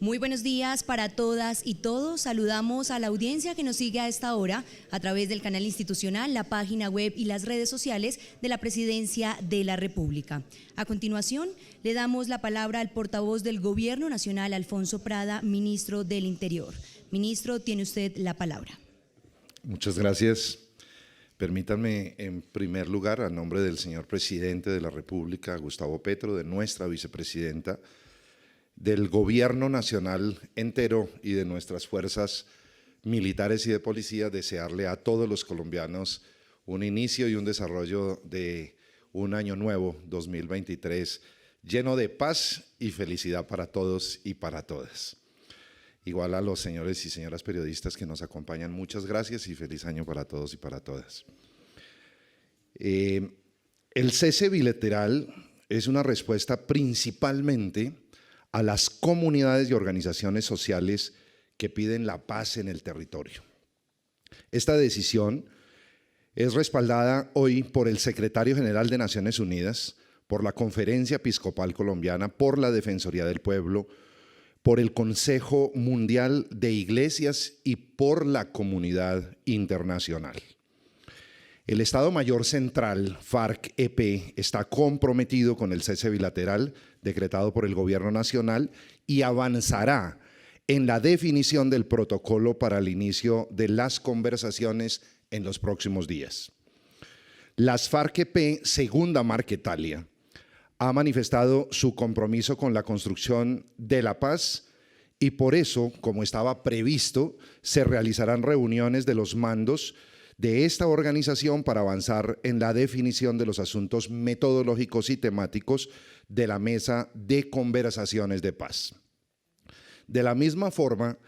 Muy buenos días para todas y todos. Saludamos a la audiencia que nos sigue a esta hora a través del canal institucional, la página web y las redes sociales de la Presidencia de la República. A continuación, le damos la palabra al portavoz del Gobierno Nacional, Alfonso Prada, ministro del Interior. Ministro, tiene usted la palabra. Muchas gracias. Permítanme, en primer lugar, a nombre del señor Presidente de la República, Gustavo Petro, de nuestra vicepresidenta, del Gobierno Nacional entero y de nuestras fuerzas militares y de policía, desearle a todos los colombianos un inicio y un desarrollo de un año nuevo, 2023, lleno de paz y felicidad para todos y para todas. Igual a los señores y señoras periodistas que nos acompañan, muchas gracias y feliz año para todos y para todas. El cese bilateral es una respuesta principalmente a las comunidades y organizaciones sociales que piden la paz en el territorio. Esta decisión es respaldada hoy por el Secretario General de Naciones Unidas, por la Conferencia Episcopal Colombiana, por la Defensoría del Pueblo, por el Consejo Mundial de Iglesias y por la comunidad internacional. El Estado Mayor Central, FARC-EP, está comprometido con el cese bilateral decretado por el Gobierno Nacional y avanzará en la definición del protocolo para el inicio de las conversaciones en los próximos días. Las FARC-EP, segunda Marquetalia, ha manifestado su compromiso con la construcción de la paz y por eso, como estaba previsto, se realizarán reuniones de los mandos de esta organización para avanzar en la definición de los asuntos metodológicos y temáticos de la mesa de conversaciones de paz. De la misma forma,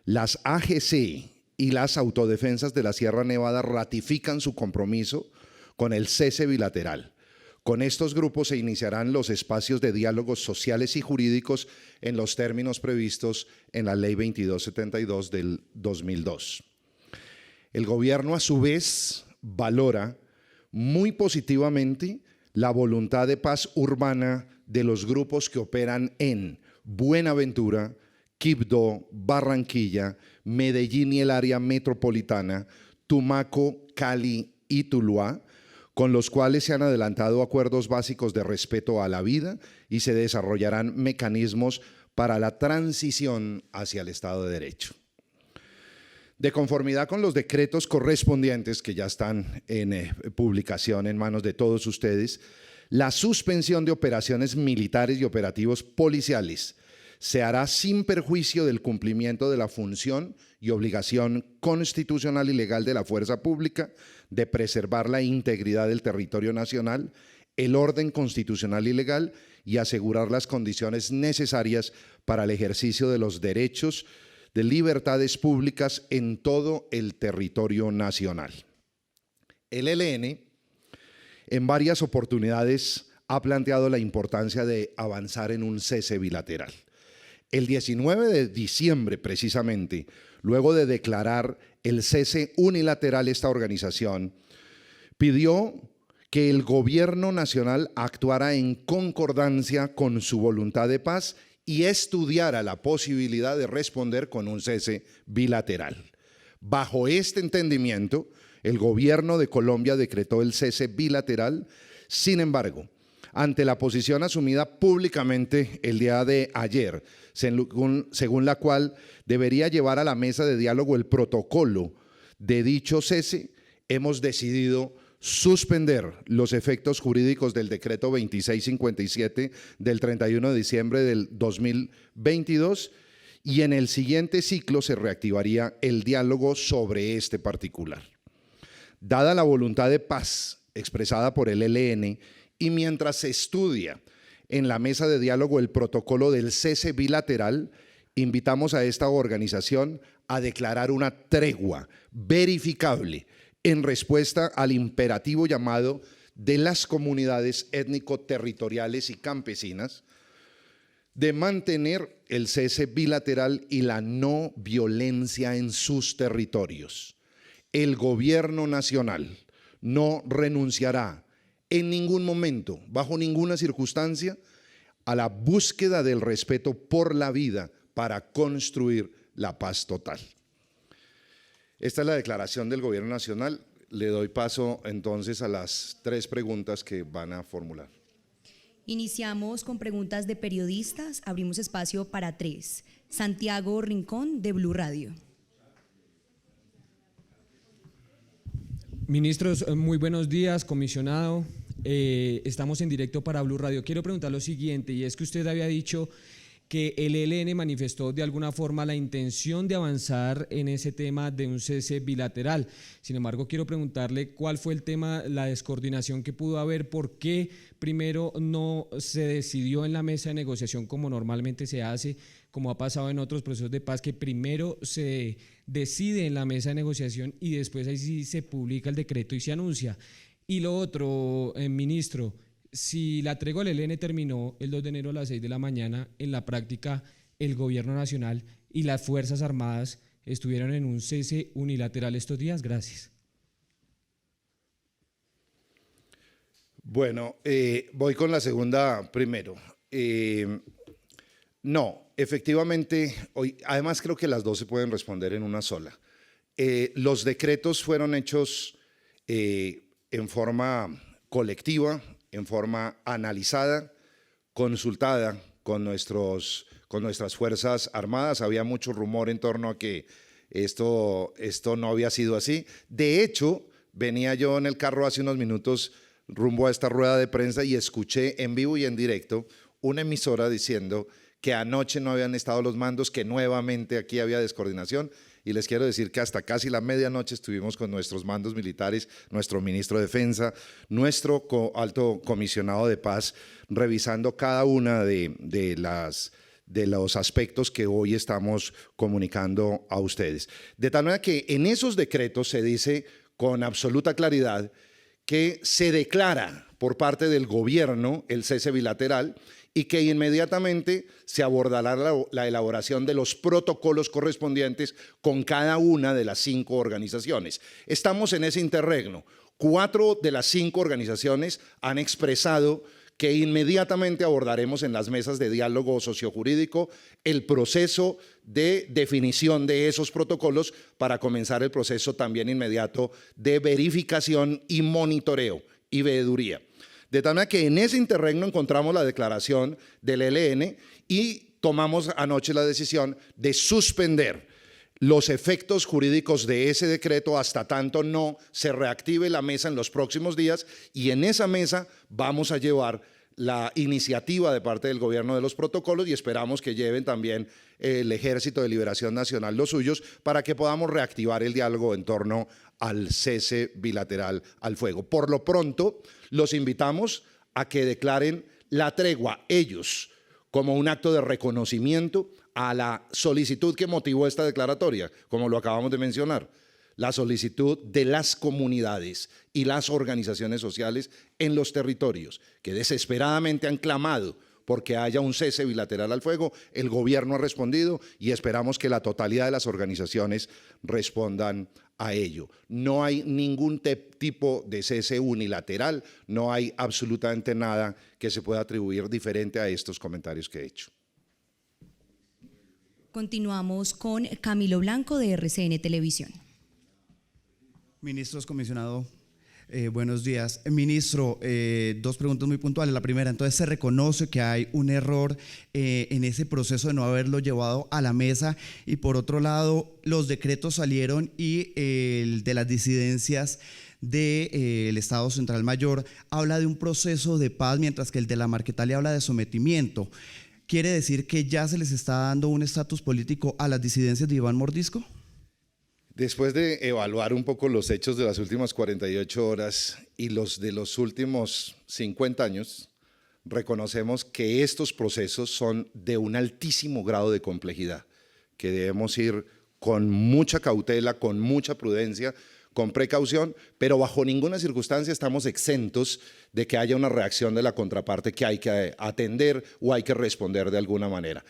las AGC y las autodefensas de la Sierra Nevada ratifican su compromiso con el cese bilateral. Con estos grupos se iniciarán los espacios de diálogos sociales y jurídicos en los términos previstos en la Ley 2272 del 2002. El gobierno, a su vez, valora muy positivamente la voluntad de paz urbana de los grupos que operan en Buenaventura, Quibdó, Barranquilla, Medellín y el área metropolitana, Tumaco, Cali y Tuluá, con los cuales se han adelantado acuerdos básicos de respeto a la vida y se desarrollarán mecanismos para la transición hacia el Estado de Derecho. De conformidad con los decretos correspondientes que ya están en publicación en manos de todos ustedes, la suspensión de operaciones militares y operativos policiales se hará sin perjuicio del cumplimiento de la función y obligación constitucional y legal de la fuerza pública de preservar la integridad del territorio nacional, el orden constitucional y legal y asegurar las condiciones necesarias para el ejercicio de los derechos de libertades públicas en todo el territorio nacional. El ELN en varias oportunidades ha planteado la importancia de avanzar en un cese bilateral. El 19 de diciembre, precisamente, luego de declarar el cese unilateral, esta organización pidió que el Gobierno Nacional actuara en concordancia con su voluntad de paz y estudiara la posibilidad de responder con un cese bilateral. Bajo este entendimiento, el Gobierno de Colombia decretó el cese bilateral. Sin embargo, ante la posición asumida públicamente el día de ayer, según la cual debería llevar a la mesa de diálogo el protocolo de dicho cese, hemos decidido suspender los efectos jurídicos del decreto 2657 del 31 de diciembre del 2022 y en el siguiente ciclo se reactivaría el diálogo sobre este particular. Dada la voluntad de paz expresada por el ELN y mientras se estudia en la mesa de diálogo el protocolo del cese bilateral, invitamos a esta organización a declarar una tregua verificable en respuesta al imperativo llamado de las comunidades étnico-territoriales y campesinas de mantener el cese bilateral y la no violencia en sus territorios. El Gobierno Nacional no renunciará en ningún momento, bajo ninguna circunstancia, a la búsqueda del respeto por la vida, para construir la paz total. Esta es la declaración del Gobierno Nacional. Le doy paso entonces a las 3 preguntas que van a formular. Iniciamos con preguntas de periodistas. Abrimos espacio para 3. Santiago Rincón, de Blue Radio. Ministros, muy buenos días, comisionado. Estamos en directo para Blue Radio. Quiero preguntar lo siguiente, y es que usted había dicho que el ELN manifestó de alguna forma la intención de avanzar en ese tema de un cese bilateral. Sin embargo, quiero preguntarle cuál fue el tema, la descoordinación que pudo haber, por qué primero no se decidió en la mesa de negociación como normalmente se hace, como ha pasado en otros procesos de paz, que primero se decide en la mesa de negociación y después ahí sí se publica el decreto y se anuncia. Y lo otro, ministro, si la tregua del ELN terminó el 2 de enero a las 6 de la mañana, en la práctica el Gobierno Nacional y las Fuerzas Armadas estuvieron en un cese unilateral estos días. Gracias. Bueno, voy con la segunda primero. No, efectivamente, hoy, además creo que las dos se pueden responder en una sola. Los decretos fueron hechos en forma colectiva, en forma analizada, consultada con nuestras Fuerzas Armadas. Había mucho rumor en torno a que esto no había sido así. De hecho, venía yo en el carro hace unos minutos rumbo a esta rueda de prensa y escuché en vivo y en directo una emisora diciendo que anoche no habían estado los mandos, que nuevamente aquí había descoordinación. Y les quiero decir que hasta casi la medianoche estuvimos con nuestros mandos militares, nuestro ministro de Defensa, nuestro alto comisionado de paz, revisando cada una de los aspectos que hoy estamos comunicando a ustedes. De tal manera que en esos decretos se dice con absoluta claridad que se declara por parte del gobierno el cese bilateral y que inmediatamente se abordará la elaboración de los protocolos correspondientes con cada una de las 5 organizaciones. Estamos en ese interregno. 4 de las 5 organizaciones han expresado que inmediatamente abordaremos en las mesas de diálogo sociojurídico el proceso de definición de esos protocolos para comenzar el proceso también inmediato de verificación y monitoreo y veeduría. De tal manera que en ese interregno encontramos la declaración del ELN y tomamos anoche la decisión de suspender los efectos jurídicos de ese decreto hasta tanto no se reactive la mesa en los próximos días, y en esa mesa vamos a llevar la iniciativa de parte del gobierno de los protocolos y esperamos que lleven también el Ejército de Liberación Nacional los suyos para que podamos reactivar el diálogo en torno al cese bilateral al fuego. Por lo pronto, los invitamos a que declaren la tregua ellos como un acto de reconocimiento a la solicitud que motivó esta declaratoria, como lo acabamos de mencionar, la solicitud de las comunidades y las organizaciones sociales en los territorios que desesperadamente han clamado porque haya un cese bilateral al fuego. El gobierno ha respondido y esperamos que la totalidad de las organizaciones respondan a ello. No hay ningún tipo de cese unilateral, no hay absolutamente nada que se pueda atribuir diferente a estos comentarios que he hecho. Continuamos con Camilo Blanco, de RCN Televisión. Ministros, comisionado, buenos días. Ministro, 2 preguntas muy puntuales. La primera, entonces, ¿se reconoce que hay un error en ese proceso de no haberlo llevado a la mesa? Y por otro lado, los decretos salieron y el de las disidencias del Estado Central Mayor habla de un proceso de paz, mientras que el de la Marquetalia habla de sometimiento. ¿Quiere decir que ya se les está dando un estatus político a las disidencias de Iván Mordisco? Después de evaluar un poco los hechos de las últimas 48 horas y los de los últimos 50 años, reconocemos que estos procesos son de un altísimo grado de complejidad, que debemos ir con mucha cautela, con mucha prudencia, con precaución, pero bajo ninguna circunstancia estamos exentos de que haya una reacción de la contraparte que hay que atender o hay que responder de alguna manera.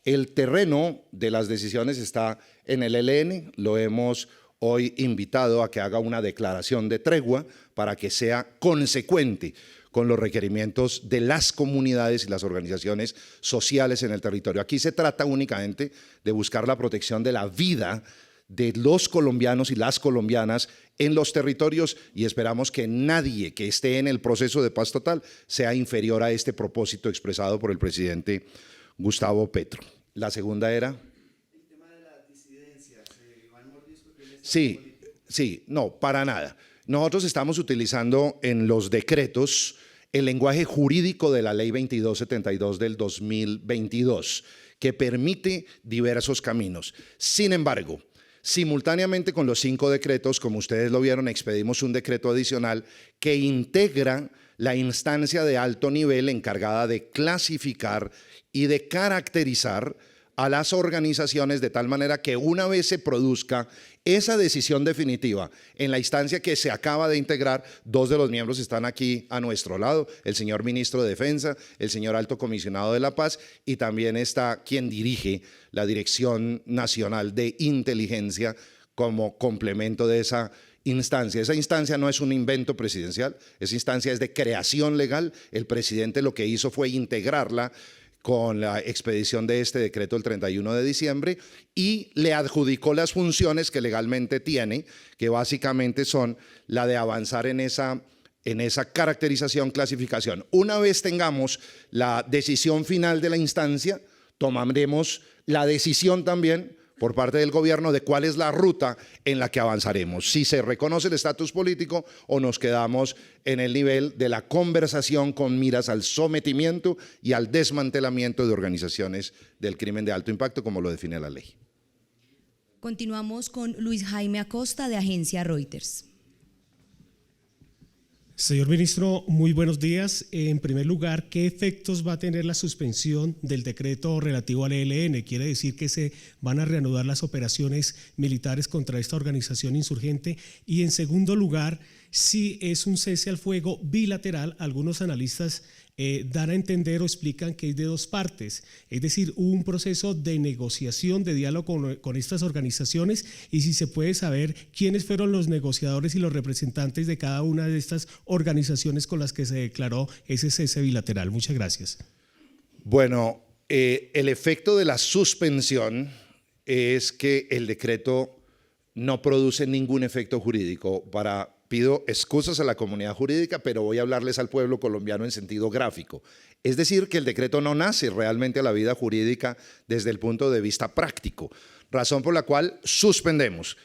El terreno de las decisiones está en el ELN, lo hemos hoy invitado a que haga una declaración de tregua para que sea consecuente con los requerimientos de las comunidades y las organizaciones sociales en el territorio. Aquí se trata únicamente de buscar la protección de la vida de los colombianos y las colombianas en los territorios, y esperamos que nadie que esté en el proceso de paz total sea inferior a este propósito expresado por el presidente Gustavo Petro. La segunda era... El tema de la disidencia. Sí, no, para nada. Nosotros estamos utilizando en los decretos el lenguaje jurídico de la Ley 2272 del 2022, que permite diversos caminos. Sin embargo, simultáneamente con los 5 decretos, como ustedes lo vieron, expedimos un decreto adicional que integra la instancia de alto nivel encargada de clasificar y de caracterizar a las organizaciones de tal manera que una vez se produzca esa decisión definitiva en la instancia que se acaba de integrar, 2 de los miembros están aquí a nuestro lado, el señor ministro de Defensa, el señor alto comisionado de la Paz, y también está quien dirige la Dirección Nacional de Inteligencia como complemento de esa instancia. Esa instancia no es un invento presidencial, esa instancia es de creación legal. El presidente lo que hizo fue integrarla con la expedición de este decreto el 31 de diciembre y le adjudicó las funciones que legalmente tiene, que básicamente son la de avanzar en esa caracterización, clasificación. Una vez tengamos la decisión final de la instancia, tomaremos la decisión también por parte del gobierno de cuál es la ruta en la que avanzaremos, si se reconoce el estatus político o nos quedamos en el nivel de la conversación con miras al sometimiento y al desmantelamiento de organizaciones del crimen de alto impacto, como lo define la ley. Continuamos con Luis Jaime Acosta, de Agencia Reuters. Señor ministro, muy buenos días. En primer lugar, ¿qué efectos va a tener la suspensión del decreto relativo al ELN? ¿Quiere decir que se van a reanudar las operaciones militares contra esta organización insurgente? Y en segundo lugar, si es un cese al fuego bilateral, algunos analistas dan a entender o explican que es de 2 partes, es decir, hubo un proceso de negociación, de diálogo con estas organizaciones, y si se puede saber quiénes fueron los negociadores y los representantes de cada una de estas organizaciones con las que se declaró ese cese bilateral. Muchas gracias. Bueno, el efecto de la suspensión es que el decreto no produce ningún efecto jurídico. Pido excusas a la comunidad jurídica, pero voy a hablarles al pueblo colombiano en sentido gráfico. Es decir, que el decreto no nace realmente a la vida jurídica desde el punto de vista práctico, razón por la cual suspendemos.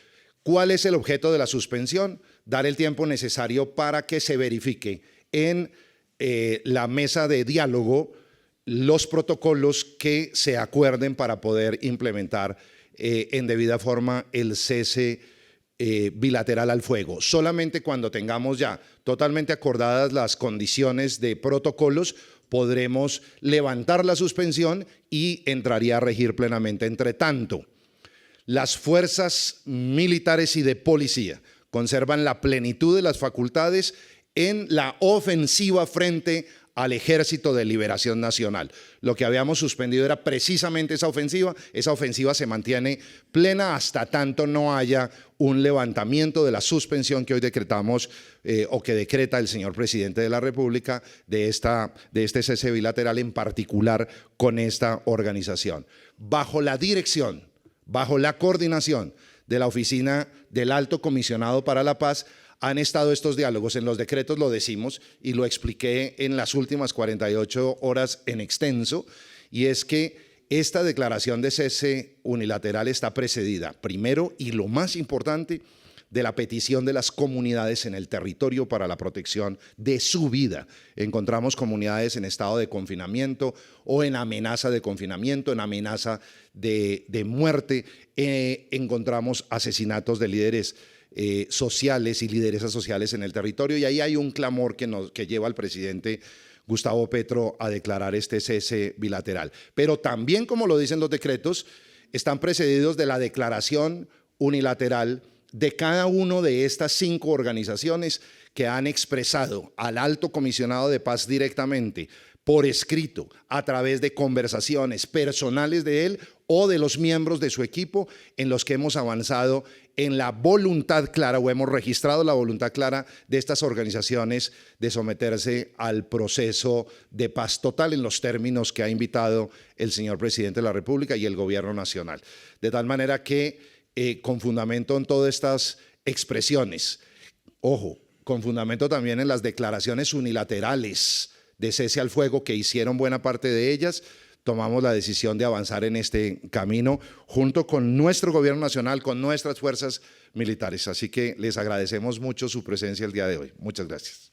¿Cuál es el objeto de la suspensión? Dar el tiempo necesario para que se verifique en la mesa de diálogo los protocolos que se acuerden para poder implementar en debida forma el cese bilateral al fuego. Solamente cuando tengamos ya totalmente acordadas las condiciones de protocolos podremos levantar la suspensión y entraría a regir plenamente. Entre tanto, las fuerzas militares y de policía conservan la plenitud de las facultades en la ofensiva frente al Ejército de Liberación Nacional. Lo que habíamos suspendido era precisamente esa ofensiva se mantiene plena hasta tanto no haya un levantamiento de la suspensión que hoy decretamos o que decreta el señor presidente de la República de este cese bilateral, en particular con esta organización. Bajo la dirección, bajo la coordinación de la Oficina del Alto Comisionado para la Paz, han estado estos diálogos. En los decretos lo decimos y lo expliqué en las últimas 48 horas en extenso, y es que esta declaración de cese unilateral está precedida, primero y lo más importante, de la petición de las comunidades en el territorio para la protección de su vida. Encontramos comunidades en estado de confinamiento o en amenaza de confinamiento, en amenaza de muerte. Encontramos asesinatos de líderes sociales y lideresas sociales en el territorio, y ahí hay un clamor que lleva al presidente Gustavo Petro a declarar este cese bilateral. Pero también, como lo dicen los decretos, están precedidos de la declaración unilateral de cada uno de estas 5 organizaciones que han expresado al Alto Comisionado de Paz directamente por escrito, a través de conversaciones personales de él o de los miembros de su equipo, en los que hemos avanzado en la voluntad clara, o hemos registrado la voluntad clara de estas organizaciones de someterse al proceso de paz total en los términos que ha invitado el señor presidente de la República y el gobierno nacional. De tal manera que, con fundamento en todas estas expresiones, ojo, con fundamento también en las declaraciones unilaterales de cese al fuego que hicieron buena parte de ellas, tomamos la decisión de avanzar en este camino junto con nuestro gobierno nacional, con nuestras fuerzas militares. Así que les agradecemos mucho su presencia el día de hoy. Muchas gracias.